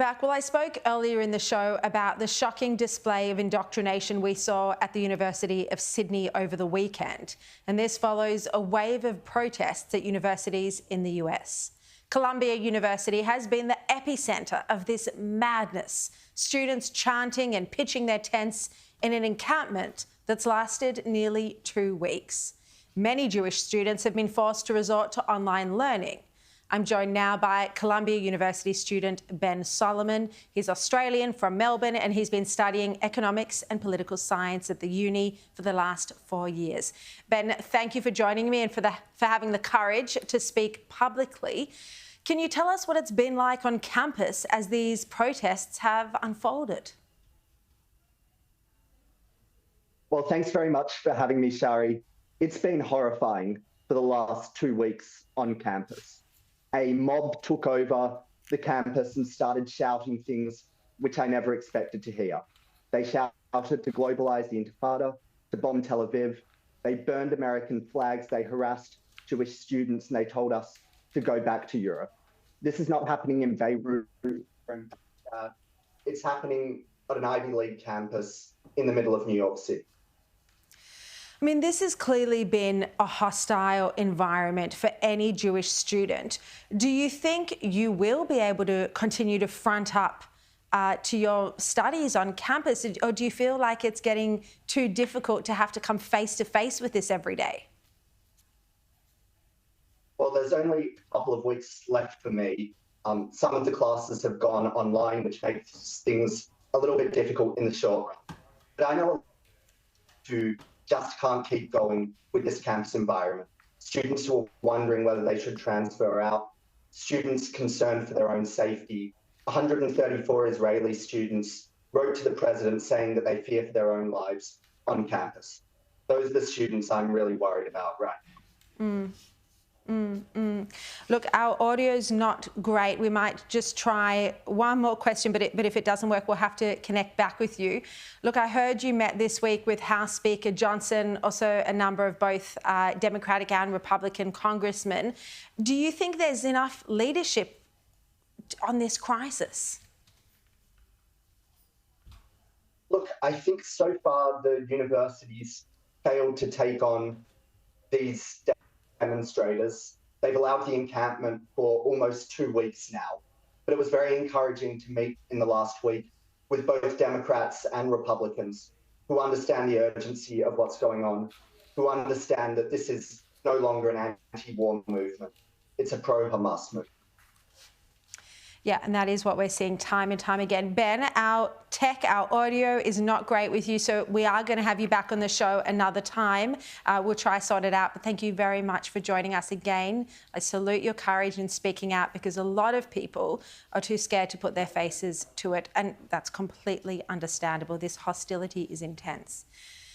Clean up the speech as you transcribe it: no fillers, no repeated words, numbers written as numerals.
Back. Well, I spoke earlier in the show about the shocking display of indoctrination we saw at the University of Sydney over the weekend. And this follows a wave of protests at universities in the US. Columbia University has been the epicentre of this madness. Students chanting and pitching their tents in an encampment that's lasted nearly 2 weeks. Many Jewish students have been forced to resort to online learning. I'm joined now by Columbia University student Ben Solomon. He's Australian from Melbourne and he's been studying economics and political science at the uni for the last 4 years. Ben, thank you for joining me and for having the courage to speak publicly. Can you tell us what it's been like on campus as these protests have unfolded? Well, thanks very much for having me, Shari. It's been horrifying for the last 2 weeks on campus. A mob took over the campus and started shouting things which I never expected to hear. They shouted to globalise the intifada, to bomb Tel Aviv. They burned American flags. They harassed Jewish students and they told us to go back to Europe. This is not happening in Beirut. It's happening at an Ivy League campus in the middle of New York City. I mean, this has clearly been a hostile environment for any Jewish student. Do you think you will be able to continue to front up to your studies on campus, or do you feel like it's getting too difficult to have to come face to face with this every day? Well, there's only a couple of weeks left for me. Some of the classes have gone online, which makes things a little bit difficult in the short run. But I know to just can't keep going with this campus environment. Students who are wondering whether they should transfer out, students concerned for their own safety. 134 Israeli students wrote to the president saying that they fear for their own lives on campus. Those are the students I'm really worried about right now. Look, our audio's not great. We might just try one more question, but if it doesn't work, we'll have to connect back with you. Look, I heard you met this week with House Speaker Johnson, also a number of both Democratic and Republican congressmen. Do you think there's enough leadership on this crisis? Look, I think so far the universities failed to take on these demonstrators. They've allowed the encampment for almost 2 weeks now. But it was very encouraging to meet in the last week with both Democrats and Republicans who understand the urgency of what's going on, who understand that this is no longer an anti-war movement. It's a pro-Hamas movement. Yeah, and that is what we're seeing time and time again. Ben, our audio is not great with you, so we are going to have you back on the show another time. We'll try sort it out, but thank you very much for joining us again. I salute your courage in speaking out because a lot of people are too scared to put their faces to it, and that's completely understandable. This hostility is intense.